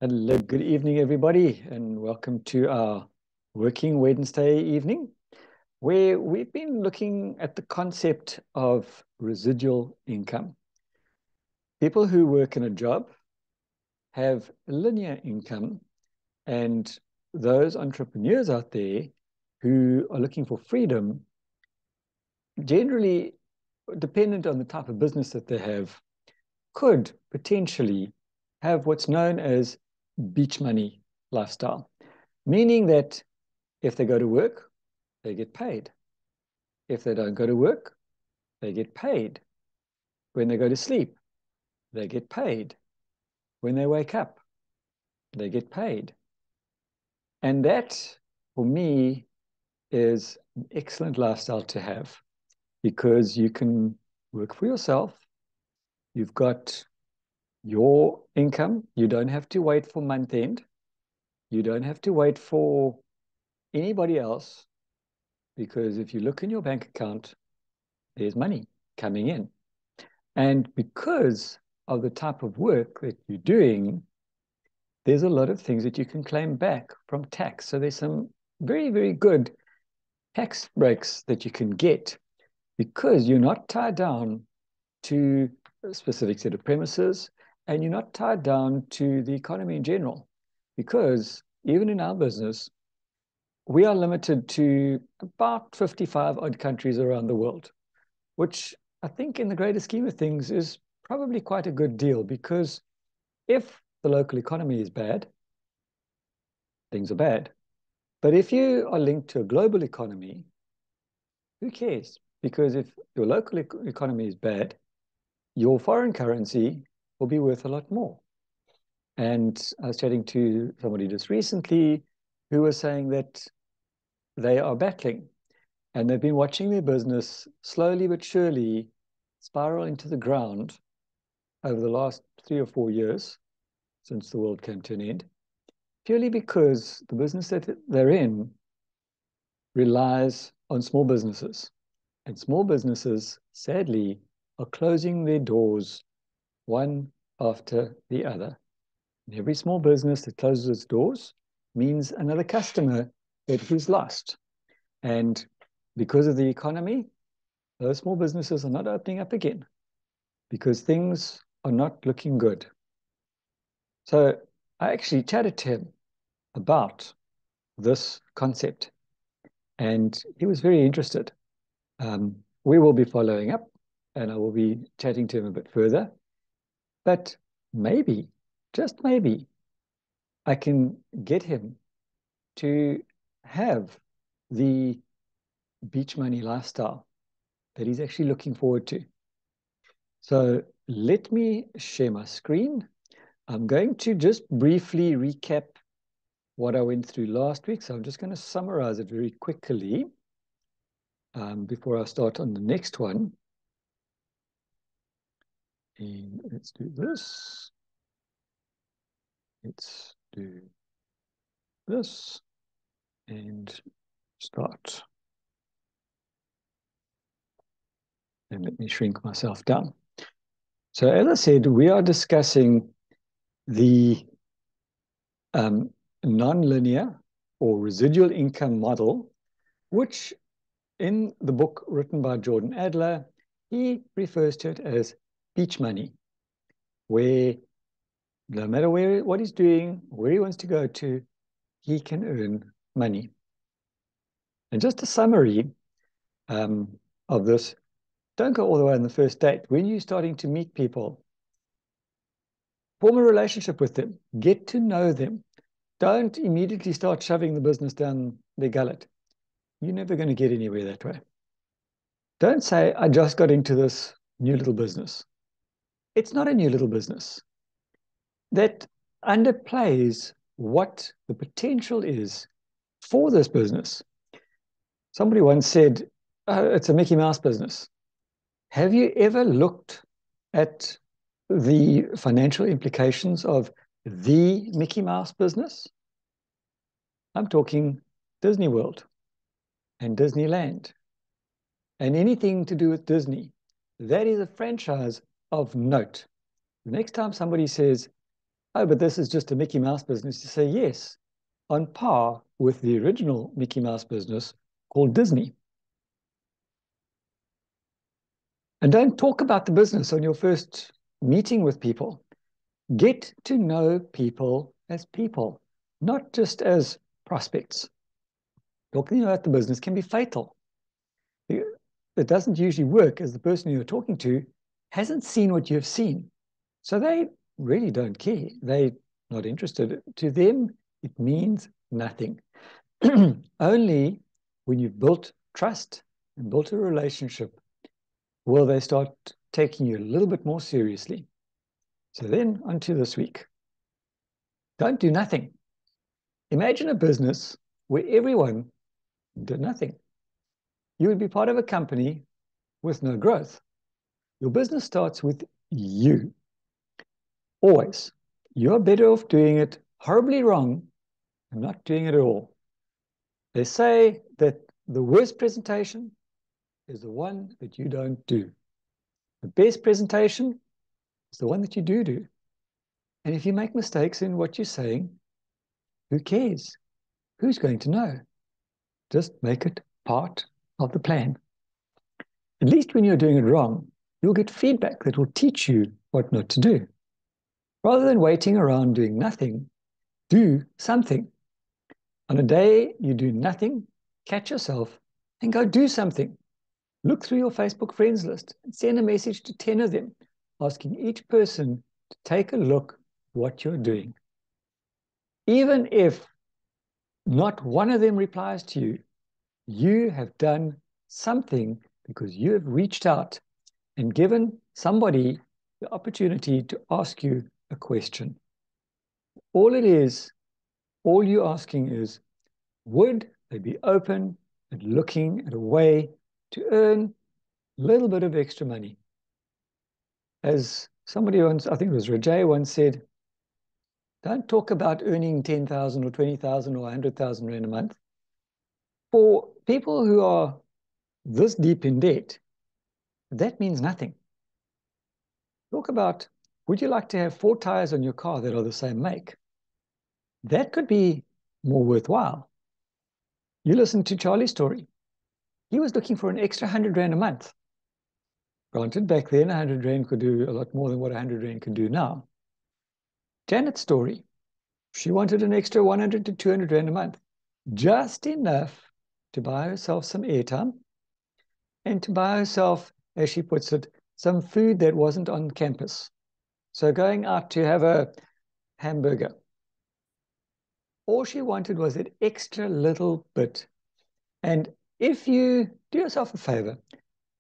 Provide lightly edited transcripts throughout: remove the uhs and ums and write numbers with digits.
Hello, good evening, everybody, and welcome to our Working Wednesday evening, where we've been looking at the concept of residual income. People who work in a job have linear income, and those entrepreneurs out there who are looking for freedom, generally dependent on the type of business that they have, could potentially have what's known as beach money lifestyle, meaning that if they go to work, they get paid. If they don't go to work, they get paid. When they go to sleep, they get paid. When they wake up, they get paid. And that, for me, is an excellent lifestyle to have because you can work for yourself. You've got your income. You don't have to wait for month end. You don't have to wait for anybody else because if you look in your bank account, there's money coming in. And because of the type of work that you're doing, there's a lot of things that you can claim back from tax. So there's some very, very good tax breaks that you can get because you're not tied down to a specific set of premises and you're not tied down to the economy in general. Because even in our business, we are limited to about 55 odd countries around the world, which I think in the greater scheme of things is probably quite a good deal because if the local economy is bad, things are bad. But if you are linked to a global economy, who cares? Because if your local economy is bad, your foreign currency will be worth a lot more. And I was chatting to somebody just recently who was saying that they are battling and they've been watching their business slowly but surely spiral into the ground over the last 3 or 4 years since the world came to an end, purely because the business that they're in relies on small businesses. And small businesses, sadly, are closing their doors one after the other. And every small business that closes its doors means another customer that is lost. And because of the economy, those small businesses are not opening up again because things are not looking good. So I actually chatted to him about this concept, and he was very interested. We will be following up, and I will be chatting to him a bit further. But maybe, just maybe, I can get him to have the beach money lifestyle that he's actually looking forward to. So let me share my screen. I'm going to just briefly recap what I went through last week. So I'm just going to summarize it very quickly before I start on the next one. And let's do this. Let's do this and start. And let me shrink myself down. So as I said, we are discussing the non-linear or residual income model, which in the book written by Jordan Adler, he refers to it as beach money, where no matter what he's doing, where he wants to go to, he can earn money. And just a summary of this, don't go all the way on the first date. When you're starting to meet people, form a relationship with them, get to know them. Don't immediately start shoving the business down their gullet. You're never going to get anywhere that way. Don't say, I just got into this new little business. It's not a new little business. That underplays what the potential is for this business. Somebody once said, oh, it's a Mickey Mouse business. Have you ever looked at the financial implications of the Mickey Mouse business? I'm talking Disney World and Disneyland and anything to do with Disney. That is a franchise of note. The next time somebody says, oh, but this is just a Mickey Mouse business. You say, yes, on par with the original Mickey Mouse business called Disney. And don't talk about the business on your first meeting with people. Get to know people, not just as prospects. Talking about the business can be fatal. It doesn't usually work as the person you're talking to hasn't seen what you've seen. So they really don't care. They're not interested. To them, it means nothing. Only when you've built trust and built a relationship will they start taking you a little bit more seriously. So then onto this week. Don't do nothing. Imagine a business where everyone did nothing. You would be part of a company with no growth. Your business starts with you. Always. You're better off doing it horribly wrong than not doing it at all. They say that the worst presentation is the one that you don't do. The best presentation is the one that you do. And if you make mistakes in what you're saying, who cares? Who's going to know? Just make it part of the plan. At least when you're doing it wrong, you'll get feedback that will teach you what not to do. Rather than waiting around doing nothing, do something. On a day you do nothing, catch yourself and go do something. Look through your Facebook friends list and send a message to 10 of them, asking each person to take a look what you're doing. Even if not one of them replies to you, you have done something because you have reached out and given somebody the opportunity to ask you a question. All it is, all you're asking is, would they be open and looking at a way to earn a little bit of extra money? As somebody once, I think it was Rajay once said, don't talk about earning 10,000 or 20,000 or 100,000 Rand a month. For people who are this deep in debt, that means nothing. Talk about, would you like to have 4 tires on your car that are the same make? That could be more worthwhile. You listen to Charlie's story. He was looking for an extra 100 Rand a month. Granted, back then, 100 Rand could do a lot more than what 100 Rand can do now. Janet's story. She wanted an extra 100 to 200 Rand a month. Just enough to buy herself some airtime and to buy herself, as she puts it, some food that wasn't on campus. So going out to have a hamburger. All she wanted was that extra little bit. And if you do yourself a favor,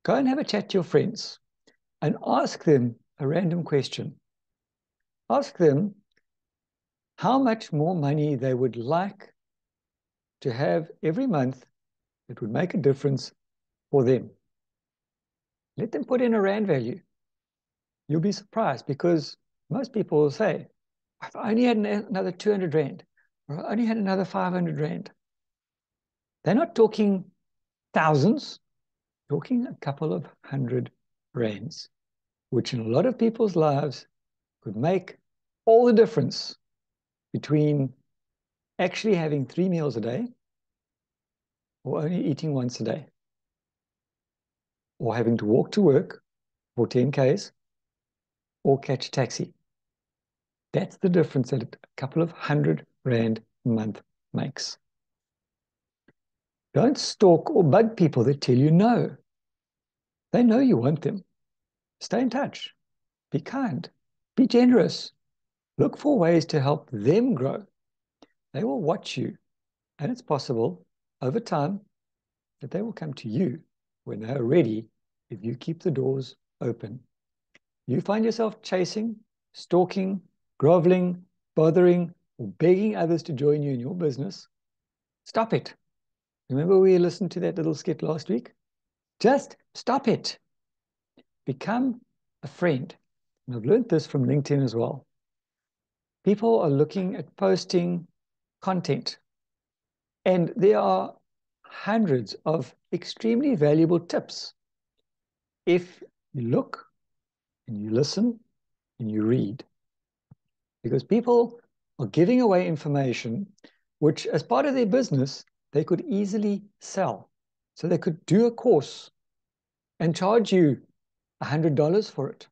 go and have a chat to your friends and ask them a random question. Ask them how much more money they would like to have every month that would make a difference for them. Let them put in a Rand value. You'll be surprised because most people will say, if I only had another 200 Rand, or I only had another 500 Rand. They're not talking thousands, talking a couple of 100 Rands, which in a lot of people's lives could make all the difference between actually having 3 meals a day or only eating once a day, or having to walk to work for 10 Ks or catch a taxi. That's the difference that a couple of 100 Rand a month makes. Don't stalk or bug people that tell you no. They know you want them. Stay in touch. Be kind. Be generous. Look for ways to help them grow. They will watch you, and it's possible over time that they will come to you when they are ready if you keep the doors open. You find yourself chasing, stalking, groveling, bothering, or begging others to join you in your business, stop it. Remember we listened to that little skit last week? Just stop it. Become a friend. And I've learned this from LinkedIn as well. People are looking at posting content, and there are hundreds of extremely valuable tips if you look and you listen and you read. because people are giving away information which, as part of their business, they could easily sell. So they could do a course and charge you $100 for it.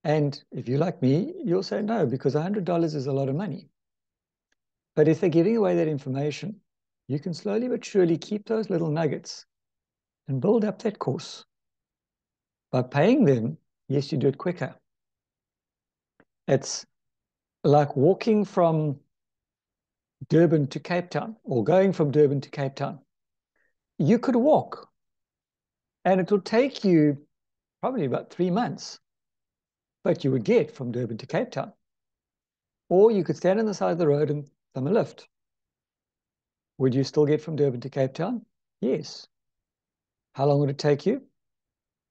And if you're like me, you'll say no, because $100 is a lot of money. But if they're giving away that information, you can slowly but surely keep those little nuggets and build up that course. By paying them, yes, you do it quicker. It's like walking from Durban to Cape Town or going from Durban to Cape Town. You could walk and it will take you probably about 3 months, but you would get from Durban to Cape Town. Or you could stand on the side of the road and thumb a lift. Would you still get from Durban to Cape Town? Yes. How long would it take you?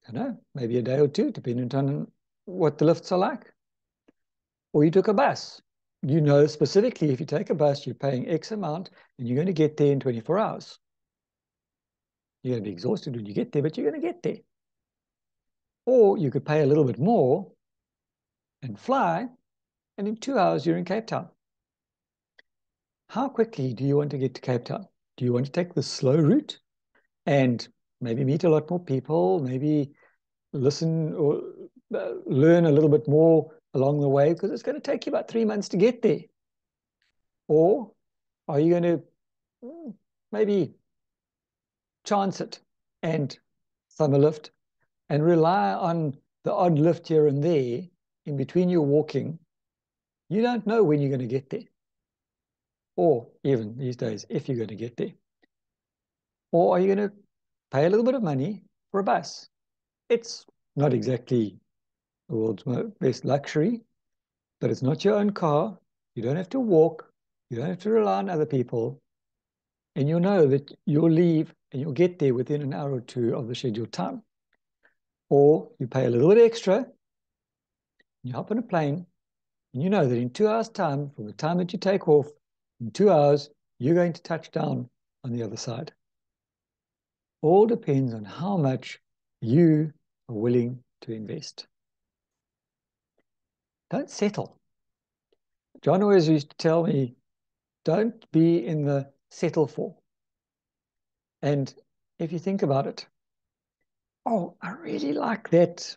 I don't know, maybe a day or two, depending on what the lifts are like. Or you took a bus. You know specifically if you take a bus, you're paying X amount and you're going to get there in 24 hours. You're going to be exhausted when you get there, but you're going to get there. Or you could pay a little bit more and fly, and in 2 hours, you're in Cape Town. How quickly do you want to get to Cape Town? Do you want to take the slow route and maybe meet a lot more people, maybe listen or learn a little bit more along the way, because it's going to take you about 3 months to get there? Or are you going to maybe chance it and thumb a lift and rely on the odd lift here and there in between your walking? You don't know when you're going to get there, or even these days, if you're going to get there. Or are you going to pay a little bit of money for a bus? It's not exactly the world's best luxury, but it's not your own car. You don't have to walk. You don't have to rely on other people. And you'll know that you'll leave and you'll get there within an hour or two of the scheduled time. Or you pay a little bit extra, you hop on a plane, and you know that in 2 hours' time, from the time that you take off, in 2 hours, you're going to touch down on the other side. All depends on how much you are willing to invest. Don't settle. John always used to tell me, don't be in the settle for. And if you think about it, oh, I really like that,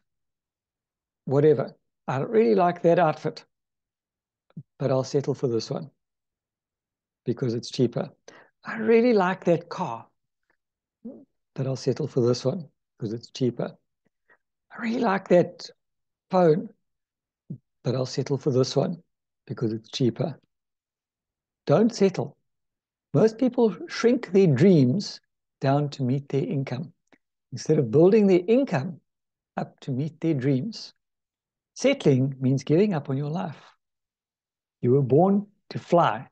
whatever. I really like that outfit, but I'll settle for this one because it's cheaper. I really like that car, but I'll settle for this one because it's cheaper. I really like that phone, but I'll settle for this one because it's cheaper. Don't settle. Most people shrink their dreams down to meet their income instead of building their income up to meet their dreams. Settling means giving up on your life. You were born to fly.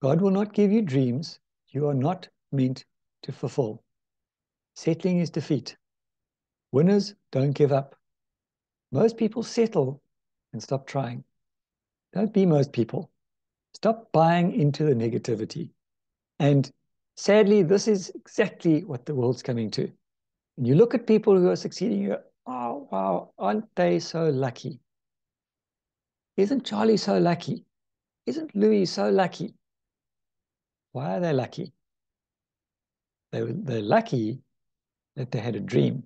God will not give you dreams you are not meant to fulfill. Settling is defeat. Winners don't give up. Most people settle and stop trying. Don't be most people. Stop buying into the negativity. And sadly, this is exactly what the world's coming to. When you look at people who are succeeding, you go, oh, wow, aren't they so lucky? Isn't Charlie so lucky? Isn't Louis so lucky? Why are they lucky? They're lucky that they had a dream.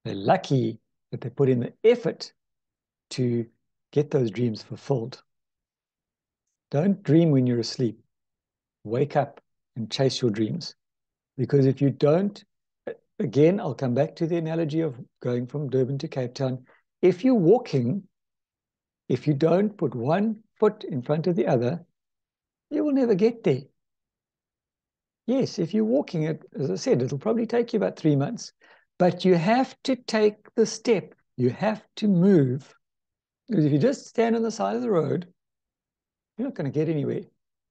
They're lucky that they put in the effort to get those dreams fulfilled. Don't dream when you're asleep. Wake up and chase your dreams. Because if you don't, again, I'll come back to the analogy of going from Durban to Cape Town. If you're walking, if you don't put one foot in front of the other, you will never get there. Yes, if you're walking it, as I said, it'll probably take you about 3 months, but you have to take the step. You have to move. Because if you just stand on the side of the road, you're not going to get anywhere.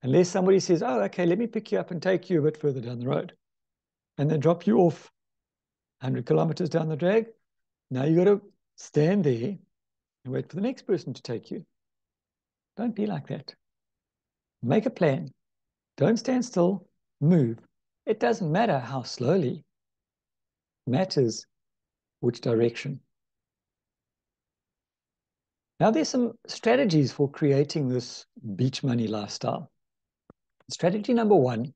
Unless somebody says, oh, okay, let me pick you up and take you a bit further down the road. And then drop you off 100 kilometers down the drag. Now you got to stand there and wait for the next person to take you. Don't be like that. Make a plan. Don't stand still. Move. It doesn't matter how slowly. It matters which direction. Now, there's some strategies for creating this beach money lifestyle. Strategy number one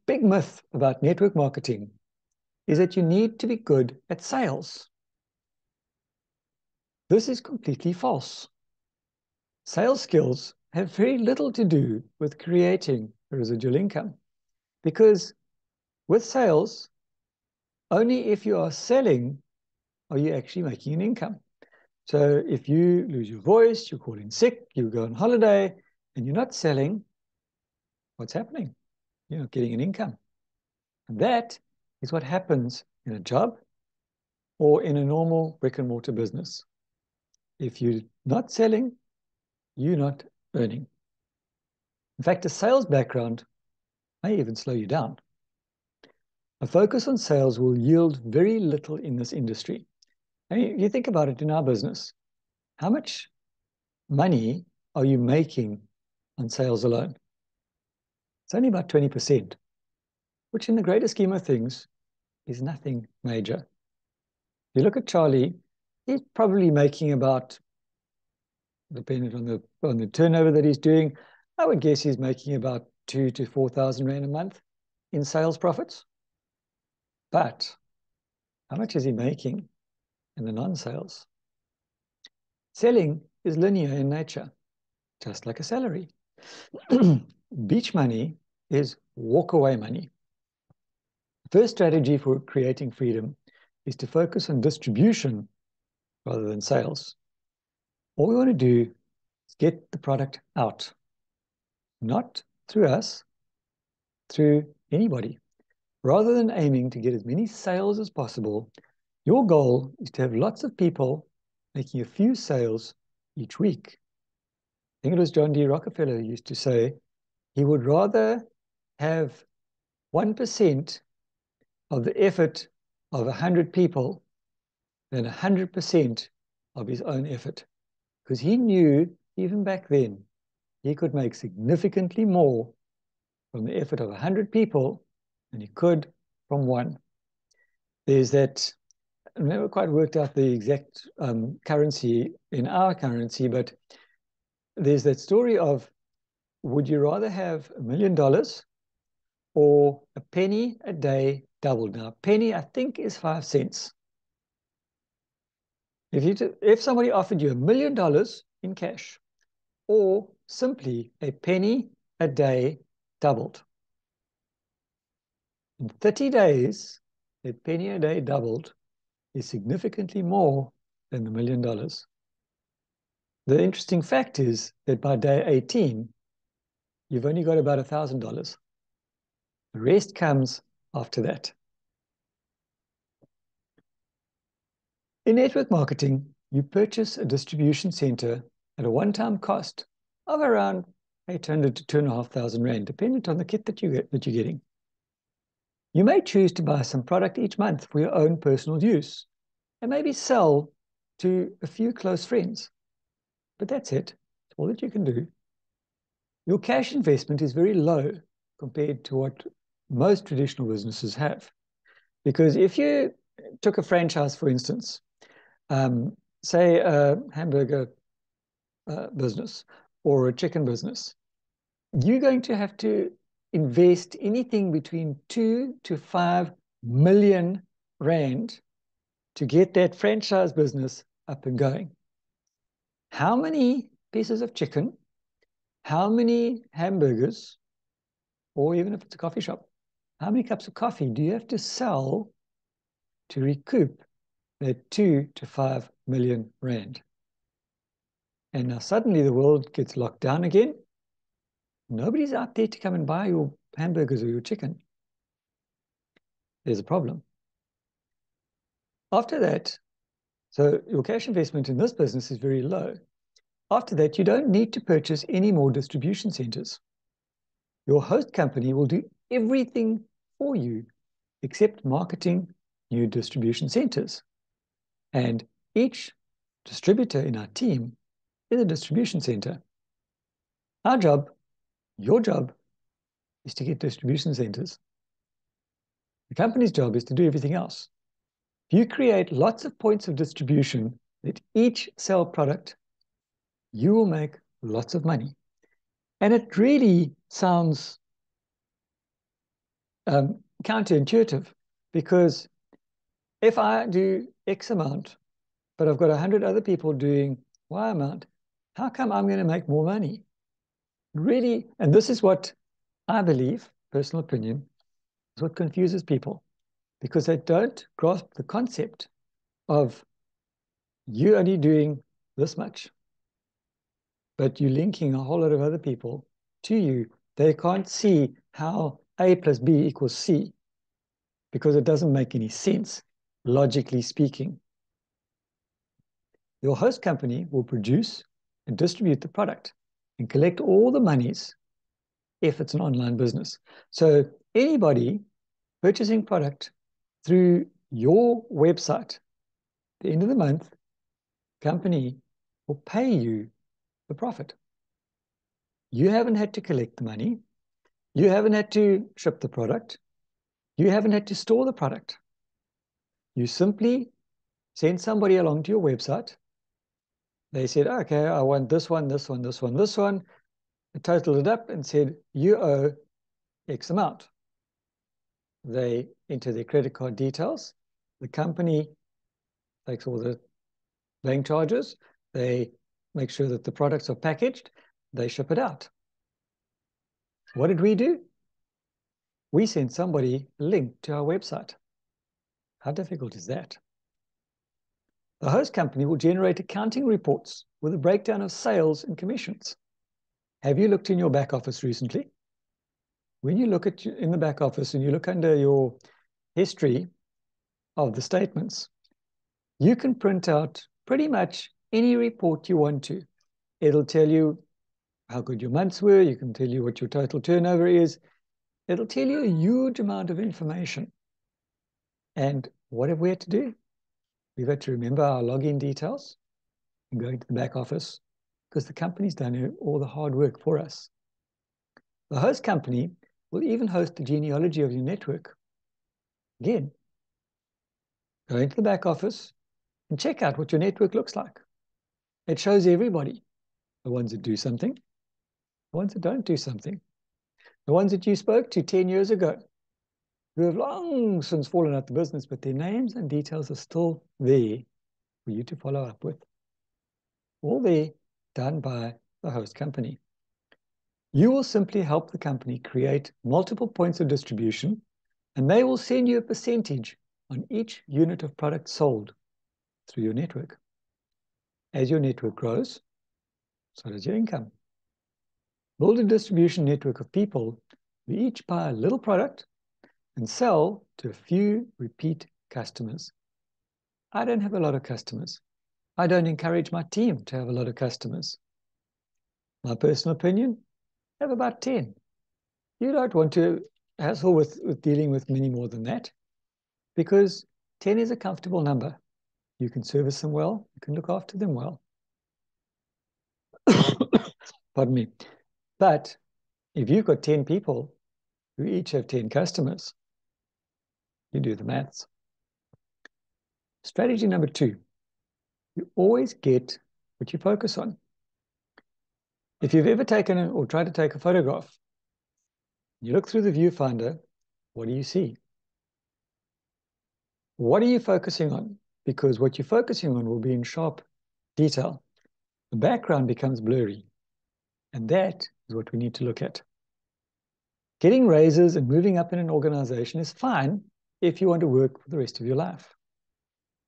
big myth about network marketing is that you need to be good at sales. This is completely false. Sales skills have very little to do with creating residual income, because with sales, only if you are selling are you actually making an income. So if you lose your voice, you call in sick, you go on holiday, and you're not selling, what's happening? You're not getting an income. And that is what happens in a job or in a normal brick and mortar business. If you're not selling, you're not earning. In fact, a sales background may even slow you down. A focus on sales will yield very little in this industry. I mean, you think about it in our business. How much money are you making on sales alone? It's only about 20%, which in the greater scheme of things is nothing major. If you look at Charlie, he's probably making about, depending on the turnover that he's doing, I would guess he's making about 2,000 to 4,000 Rand a month in sales profits. But how much is he making in the non-sales? Selling is linear in nature, just like a salary. Beach money is walk-away money. The first strategy for creating freedom is to focus on distribution rather than sales. All we want to do is get the product out, not through us, through anybody. Rather than aiming to get as many sales as possible, your goal is to have lots of people making a few sales each week. I think it was John D. Rockefeller who used to say he would rather have 1% of the effort of 100 people than 100% of his own effort. Because he knew, even back then, he could make significantly more from the effort of 100 people than he could from one. There's that, I never quite worked out the exact currency in our currency, but there's that story of, would you rather have $1 million or a penny a day doubled? Now, a penny, I think, is 5 cents. If somebody offered you $1 million in cash, or simply a penny a day doubled, in 30 days, a penny a day doubled is significantly more than the $1 million. The interesting fact is that by day 18, you've only got about $1,000. The rest comes after that. In network marketing, you purchase a distribution center at a one-time cost of around 800 to 2,500 Rand, depending on the kit that you're getting. You may choose to buy some product each month for your own personal use and maybe sell to a few close friends. But that's it. That's all that you can do. Your cash investment is very low compared to what most traditional businesses have. Because if you took a franchise, for instance, say a hamburger business or a chicken business, you're going to have to invest anything between 2 to 5 million Rand to get that franchise business up and going. How many pieces of chicken, how many hamburgers, or even if it's a coffee shop, how many cups of coffee do you have to sell to recoup that 2 to 5 million Rand? And now suddenly the world gets locked down again. Nobody's out there to come and buy your hamburgers or your chicken. There's a problem. After that, so your cash investment in this business is very low. After that, you don't need to purchase any more distribution centers. Your host company will do everything for you except marketing new distribution centers. And each distributor in our team is a distribution center. Our job, your job, is to get distribution centers. The company's job is to do everything else. If you create lots of points of distribution Let each sell product. You will make lots of money. And it really sounds counterintuitive, because if I do X amount, but I've got 100 other people doing Y amount, how come I'm going to make more money? Really, and this is what I believe, personal opinion, is what confuses people, because they don't grasp the concept of you only doing this much, but you're linking a whole lot of other people to you. They can't see how A plus B equals C, because it doesn't make any sense, logically speaking. Your host company will produce and distribute the product and collect all the monies if it's an online business. So anybody purchasing product through your website, at the end of the month, company will pay you the profit. You haven't had to collect the money. You haven't had to ship the product. You haven't had to store the product. You simply send somebody along to your website. They said, okay, I want this one, this one, this one, this one. I totaled it up and said, you owe X amount. They enter their credit card details. The company takes all the bank charges. They make sure that the products are packaged. They ship it out. What did we do? We sent somebody a link to our website. How difficult is that? The host company will generate accounting reports with a breakdown of sales and commissions. Have you looked in your back office recently? When you look in the back office and you look under your history of the statements, you can print out pretty much any report you want to. It'll tell you how good your months were. You can tell you what your total turnover is. It'll tell you a huge amount of information. And what have we had to do? We've had to remember our login details and go into the back office, because the company's done all the hard work for us. The host company will even host the genealogy of your network. Again, go into the back office and check out what your network looks like. It shows everybody, the ones that do something, the ones that don't do something, the ones that you spoke to 10 years ago, who have long since fallen out the business, but their names and details are still there for you to follow up with. All there, done by the host company. You will simply help the company create multiple points of distribution, and they will send you a percentage on each unit of product sold through your network. As your network grows, so does your income. Build a distribution network of people who each buy a little product and sell to a few repeat customers. I don't have a lot of customers. I don't encourage my team to have a lot of customers. My personal opinion, have about 10. You don't want to hassle with dealing with many more than that, because 10 is a comfortable number. You can service them well. You can look after them well. Pardon me. But if you've got 10 people who each have 10 customers, you do the maths. Strategy number 2, you always get what you focus on. If you've ever taken or tried to take a photograph, you look through the viewfinder, what do you see? What are you focusing on? Because what you're focusing on will be in sharp detail. The background becomes blurry. And that is what we need to look at. Getting raises and moving up in an organization is fine if you want to work for the rest of your life.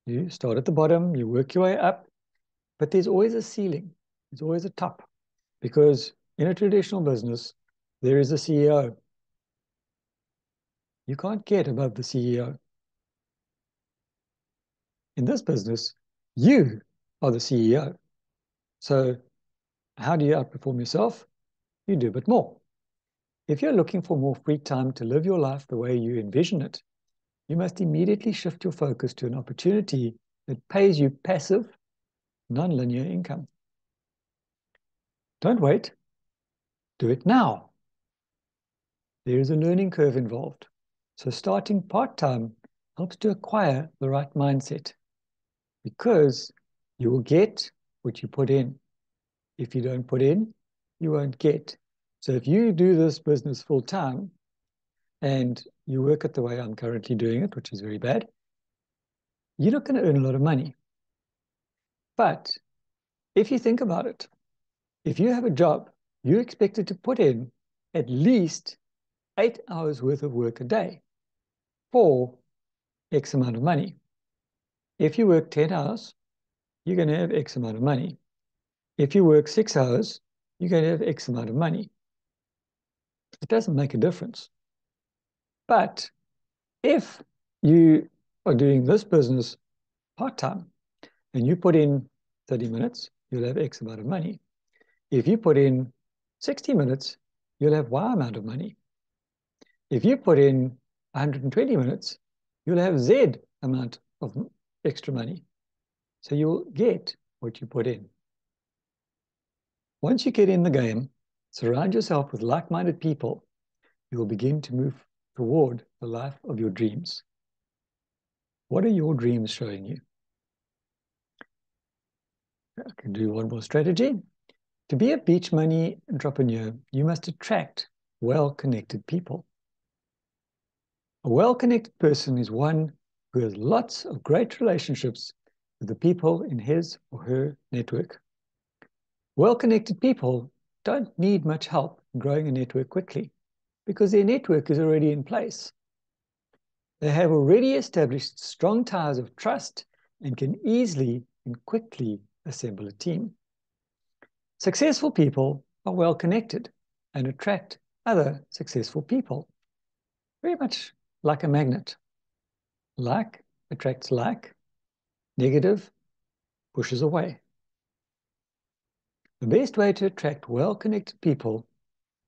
You start at the bottom, you work your way up, but there's always a ceiling. There's always a top, because in a traditional business, there is a CEO. You can't get above the CEO. In this business, you are the CEO. So how do you outperform yourself? You do a bit more. If you're looking for more free time to live your life the way you envision it, you must immediately shift your focus to an opportunity that pays you passive, non-linear income. Don't wait. Do it now. There is a learning curve involved. So starting part-time helps to acquire the right mindset, because You will get what you put in. If you don't put in, you won't get. So if you do this business full time and you work it the way I'm currently doing it, which is very bad, you're not going to earn a lot of money. But if you think about it, if you have a job, you're expected to put in at least 8 hours worth of work a day for X amount of money. If you work 10 hours, you're going to have X amount of money. If you work 6 hours, you're going to have X amount of money. It doesn't make a difference. But if you are doing this business part-time and you put in 30 minutes, you'll have X amount of money. If you put in 60 minutes, you'll have Y amount of money. If you put in 120 minutes, you'll have Z amount of extra money. So you'll get what you put in. Once you get in the game, surround yourself with like-minded people, you will begin to move toward the life of your dreams. What are your dreams showing you? I can do one more strategy. To be a beach money entrepreneur, you must attract well-connected people. A well-connected person is one who has lots of great relationships with the people in his or her network. Well-connected people don't need much help in growing a network quickly because their network is already in place. They have already established strong ties of trust and can easily and quickly assemble a team. Successful people are well connected and attract other successful people, very much like a magnet. Like attracts like, negative pushes away. The best way to attract well-connected people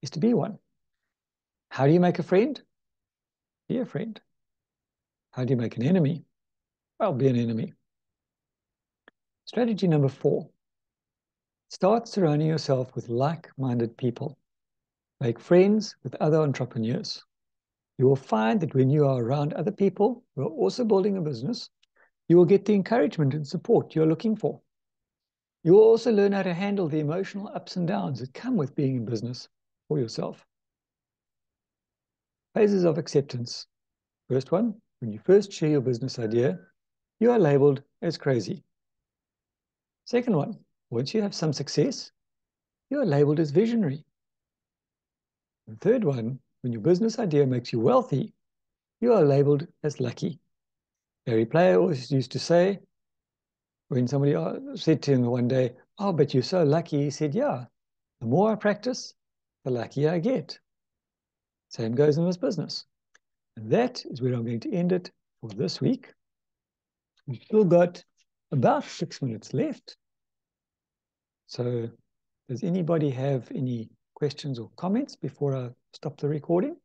is to be one. How do you make a friend? Be a friend. How do you make an enemy? Well, be an enemy. Strategy number 4. Start surrounding yourself with like-minded people. Make friends with other entrepreneurs. You will find that when you are around other people who are also building a business, you will get the encouragement and support you're looking for. You will also learn how to handle the emotional ups and downs that come with being in business for yourself. Phases of acceptance. First one, when you first share your business idea, you are labeled as crazy. Second one, once you have some success, you are labeled as visionary. The third one, when your business idea makes you wealthy, you are labeled as lucky. Gary Player always used to say, when somebody said to him one day, "Oh, but you're so lucky," he said, "Yeah, the more I practice, the luckier I get." Same goes in this business. And that is where I'm going to end it for this week. We've still got about 6 minutes left. So does anybody have any questions or comments before I stop the recording?